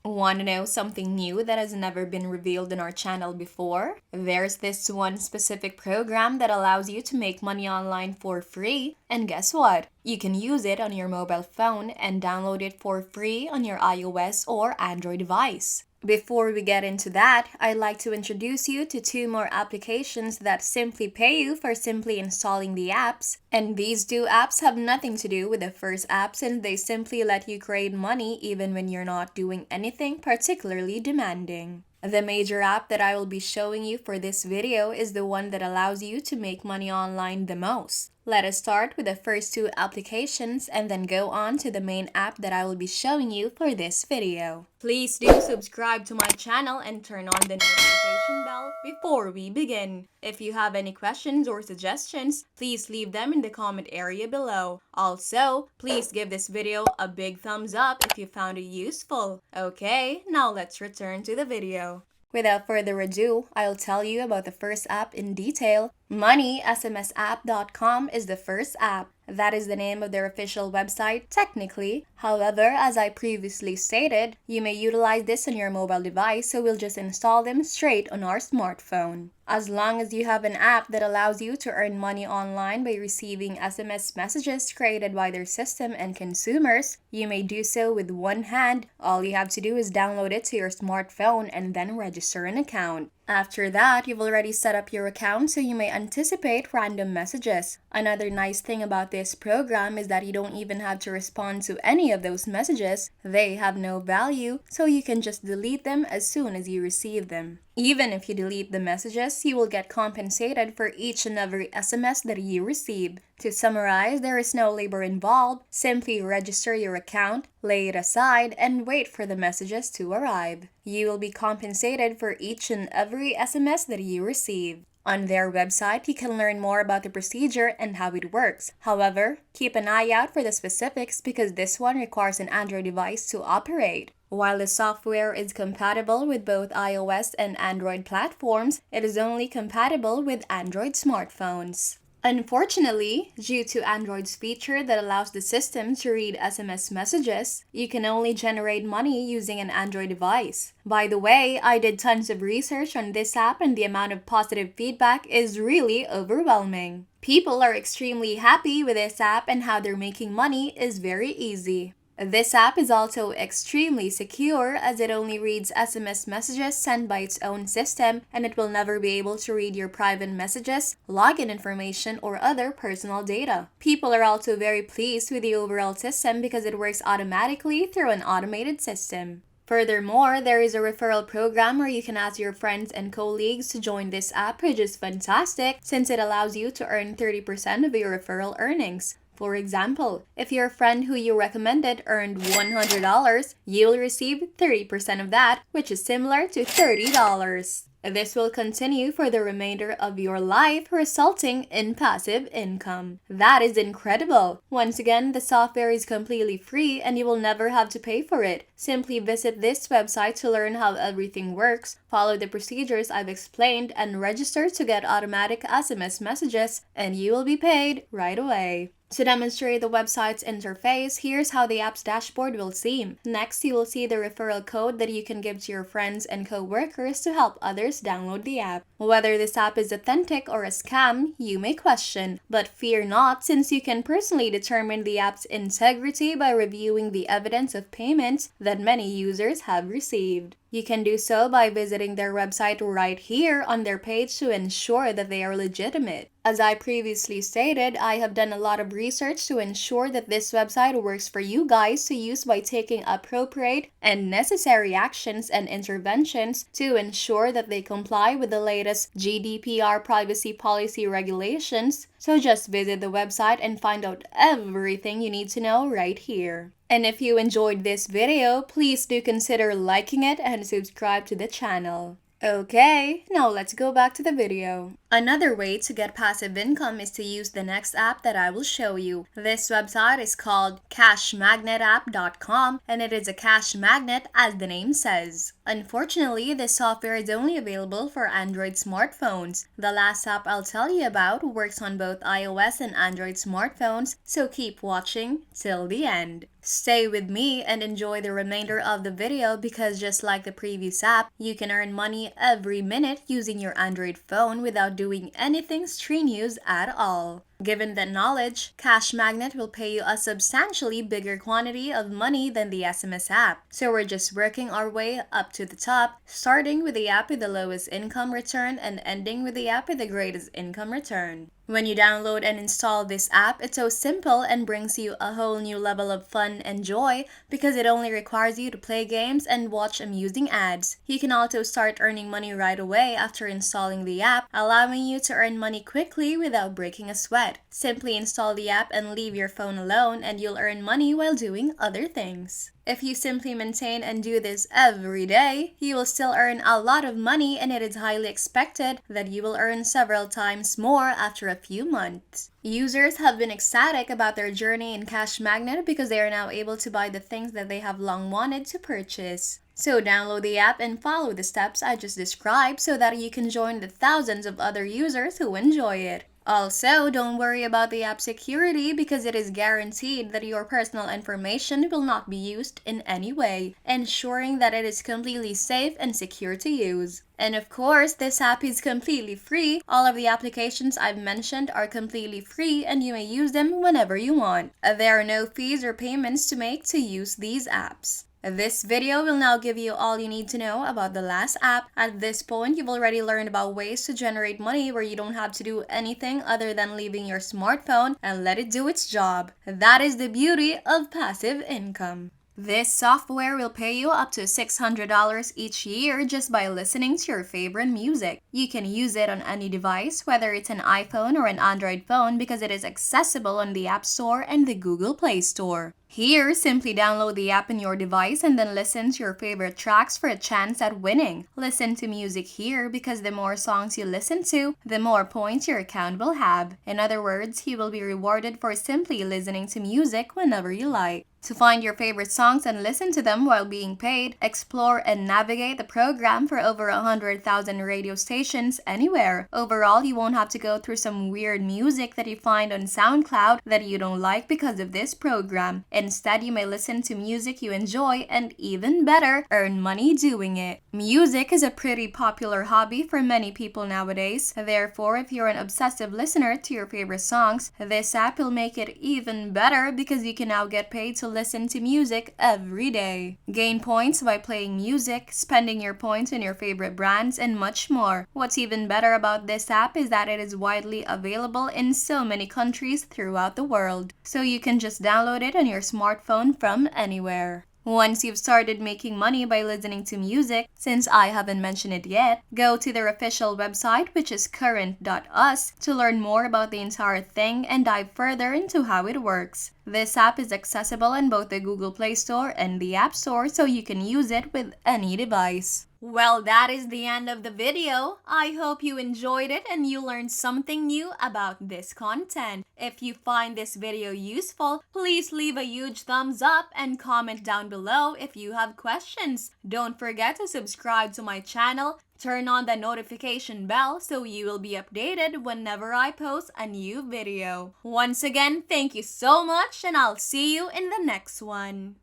Want to know something new that has never been revealed in our channel before? There's this one specific program that allows you to make money online for free, and guess what? You can use it on your mobile phone and download it for free on your iOS or Android device. Before we get into that, I'd like to introduce you to two more applications that simply pay you for simply installing the apps. And these two apps have nothing to do with the first app since they simply let you create money even when you're not doing anything particularly demanding. The major app that I will be showing you for this video is the one that allows you to make money online the most. Let us start with the first two applications and then go on to the main app that I will be showing you for this video. Please do subscribe to my channel and turn on the notification bell before we begin. If you have any questions or suggestions, please leave them in the comment area below. Also, please give this video a big thumbs up if you found it useful. Okay, now let's return to the video. Without further ado, I'll tell you about the first app in detail. MoneySMSApp.com is the first app. That is the name of their official website, technically. However, as I previously stated, you may utilize this on your mobile device, so we'll just install them straight on our smartphone. As long as you have an app that allows you to earn money online by receiving SMS messages created by their system and consumers, you may do so with one hand. All you have to do is download it to your smartphone and then register an account. After that, you've already set up your account so you may anticipate random messages. Another nice thing about this program is that you don't even have to respond to any of those messages. They have no value, so you can just delete them as soon as you receive them. Even if you delete the messages, you will get compensated for each and every SMS that you receive. To summarize, there is no labor involved. Simply register your account, lay it aside, and wait for the messages to arrive. You will be compensated for each and every SMS that you receive. On their website, you can learn more about the procedure and how it works. However, keep an eye out for the specifics because this one requires an Android device to operate. While the software is compatible with both iOS and Android platforms, it is only compatible with Android smartphones. Unfortunately, due to Android's feature that allows the system to read SMS messages, you can only generate money using an Android device. By the way, I did tons of research on this app and the amount of positive feedback is really overwhelming. People are extremely happy with this app and how they're making money is very easy. This app is also extremely secure as it only reads SMS messages sent by its own system and it will never be able to read your private messages, login information, or other personal data. People are also very pleased with the overall system because it works automatically through an automated system. Furthermore, there is a referral program where you can ask your friends and colleagues to join this app, which is fantastic since it allows you to earn 30% of your referral earnings. For example, if your friend who you recommended earned $100, you'll receive 30% of that, which is similar to $30. This will continue for the remainder of your life, resulting in passive income. That is incredible! Once again, the software is completely free and you will never have to pay for it. Simply visit this website to learn how everything works, follow the procedures I've explained, and register to get automatic SMS messages, and you will be paid right away. To demonstrate the website's interface, here's how the app's dashboard will seem. Next, you will see the referral code that you can give to your friends and co-workers to help others download the app. Whether this app is authentic or a scam, you may question. But fear not, since you can personally determine the app's integrity by reviewing the evidence of payments that many users have received. You can do so by visiting their website right here on their page to ensure that they are legitimate. As I previously stated, I have done a lot of research to ensure that this website works for you guys to use by taking appropriate and necessary actions and interventions to ensure that they comply with the latest GDPR privacy policy regulations. So just visit the website and find out everything you need to know right here. And if you enjoyed this video, please do consider liking it and subscribe to the channel. Okay, now let's go back to the video. Another way to get passive income is to use the next app that I will show you. This website is called CashMagnetApp.com and it is a cash magnet as the name says. Unfortunately, this software is only available for Android smartphones. The last app I'll tell you about works on both iOS and Android smartphones, so keep watching till the end. Stay with me and enjoy the remainder of the video because just like the previous app, you can earn money every minute using your Android phone without doing anything strenuous at all. Given that knowledge, Cash Magnet will pay you a substantially bigger quantity of money than the SMS app. So we're just working our way up to the top, starting with the app with the lowest income return and ending with the app with the greatest income return. When you download and install this app, it's so simple and brings you a whole new level of fun and joy because it only requires you to play games and watch amusing ads. You can also start earning money right away after installing the app, allowing you to earn money quickly without breaking a sweat. Simply install the app and leave your phone alone and you'll earn money while doing other things. If you simply maintain and do this every day, you will still earn a lot of money, and it is highly expected that you will earn several times more after a few months. Users have been ecstatic about their journey in Cash Magnet because they are now able to buy the things that they have long wanted to purchase. So download the app and follow the steps I just described so that you can join the thousands of other users who enjoy it. Also, don't worry about the app security because it is guaranteed that your personal information will not be used in any way, ensuring that it is completely safe and secure to use. And of course, this app is completely free. All of the applications I've mentioned are completely free and you may use them whenever you want. There are no fees or payments to make to use these apps. This video will now give you all you need to know about the last app. At this point, you've already learned about ways to generate money where you don't have to do anything other than leaving your smartphone and let it do its job. That is the beauty of passive income. This software will pay you up to $600 each year just by listening to your favorite music. You can use it on any device, whether it's an iPhone or an Android phone, because it is accessible on the App Store and the Google Play Store. Here, simply download the app on your device and then listen to your favorite tracks for a chance at winning. Listen to music here because the more songs you listen to, the more points your account will have. In other words, you will be rewarded for simply listening to music whenever you like. To find your favorite songs and listen to them while being paid, explore and navigate the program for over 100,000 radio stations anywhere. Overall, you won't have to go through some weird music that you find on SoundCloud that you don't like because of this program. Instead, you may listen to music you enjoy and, even better, earn money doing it. Music is a pretty popular hobby for many people nowadays. Therefore, if you're an obsessive listener to your favorite songs, this app will make it even better because you can now get paid to listen to music every day. Gain points by playing music, spending your points on your favorite brands, and much more. What's even better about this app is that it is widely available in so many countries throughout the world, so you can just download it on your smartphone from anywhere. Once you've started making money by listening to music, since I haven't mentioned it yet, go to their official website, which is current.us, to learn more about the entire thing and dive further into how it works. This app is accessible in both the Google Play Store and the App Store, so you can use it with any device. Well, that is the end of the video. I hope you enjoyed it and you learned something new about this content. If you find this video useful, please leave a huge thumbs up and comment down below if you have questions. Don't forget to subscribe to my channel. Turn on the notification bell so you will be updated whenever I post a new video. Once again, thank you so much and I'll see you in the next one.